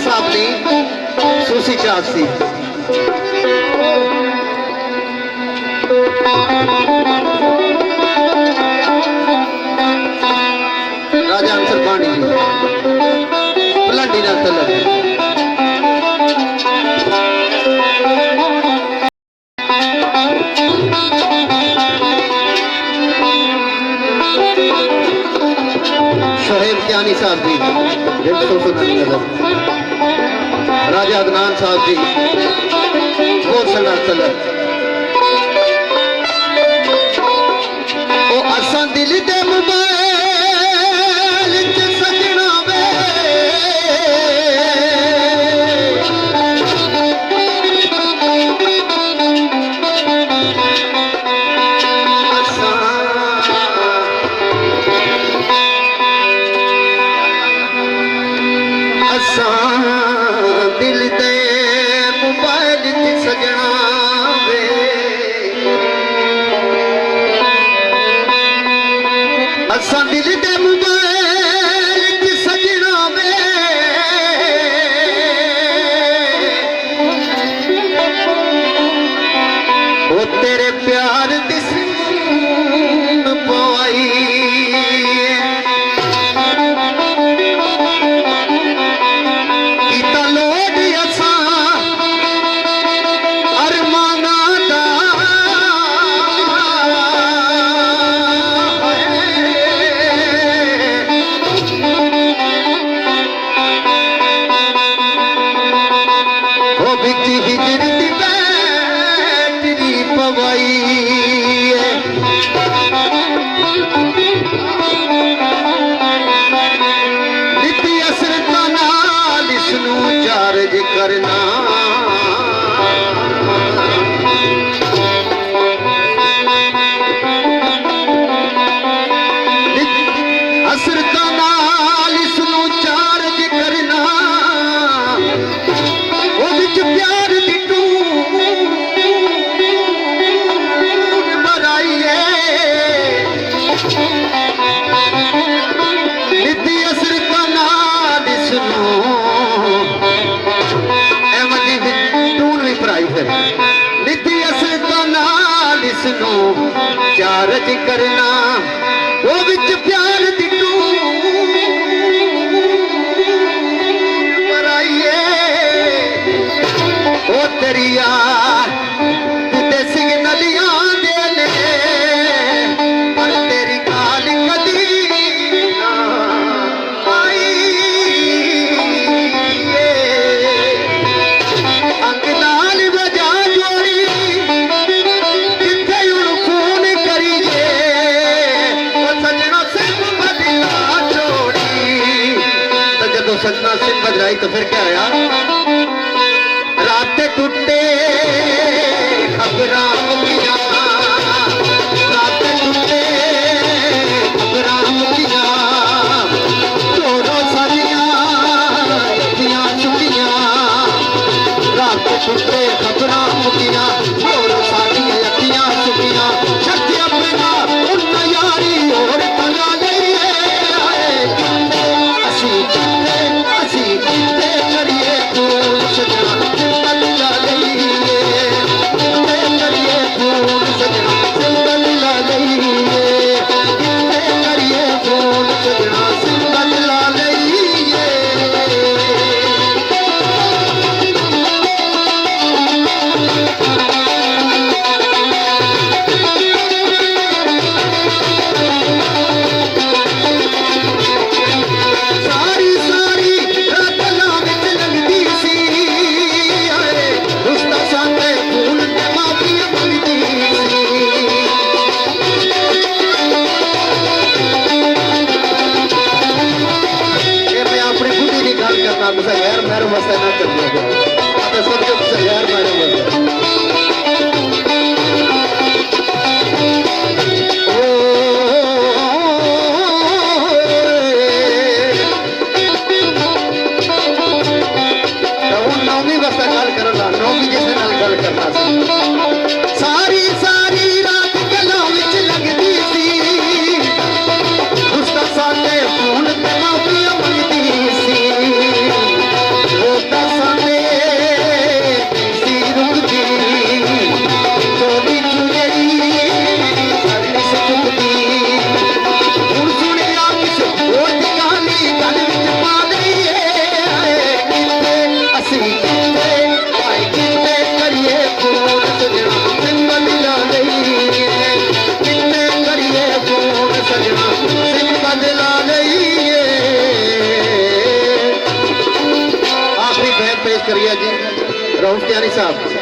साहब दी सूसी चाक सी राजा अंसर पानी जी पलाटी नाल तलक शोहेब क्यानी साहब जी राजा अदनान साहब जी बहुत सना तलक ओ असा दिल दे मोबाइल च सजना वे असा दिल दे मोबाइल च सजना वे असा दिल दे मोबाइल च सजना वे ओ तेरे प्यार दी सून पवाई कीता लोड असा अरमाना दा ओ बिच हिजर दी बैटरी पवाई नित्ती असरता नाल इसनू चार्ज करना असरता नाल इसनू चार्ज करना ओ विच प्यार दी टून भराइए नित्ती असरता नाल इसनू एवं दी टून भी भराई फिर नित्ती असरता नाल इसनू चार्ज करना ओ विच प्यार दी टून भराइए ओ दरिया ते सिग्नलियां दे ने पर तेरी गाल कदी ना आई अंग नाल वजा जोड़ी किथे हुण फोन करिए ओ सजना सिम बदला जोड़ी तो जदों सजना सिम बदलाई तो फिर क्या होया रात टुटे खबरां मुकिया रात टुटे खबरां मुकिया चोरों सारियां अखियां चुकियां रात टुटे खबरां मुकिया चोरों सारियां अखियां चुकियां शक्ति अपना उन यारी और तंगा लईए असी किते करिए फूल सजना सिंगल ला लईए किते करिए फूल सजना सिंगल ला लईए किते करिए फूल सजना सिंगल ला लईए सारी सारी रात ला विच लगदी सी आए रुस्ता साथे फूल ते माफी मंगदी सी ये मैं अपनी बुढ़ी की गल करना तुसा यार मेरे वास्ते ना करियो तो सब कुछ यार मेरे वास्ते ओ नौवीं वास्ते गल करो ना नौवीं जिस नाल गल करना सी सारी सारी रात गल्लां विच लगदी सी रुस्ता साथे फूल ते माफी मंगदी सी ओ करिए जी रऊफ कियानी साहब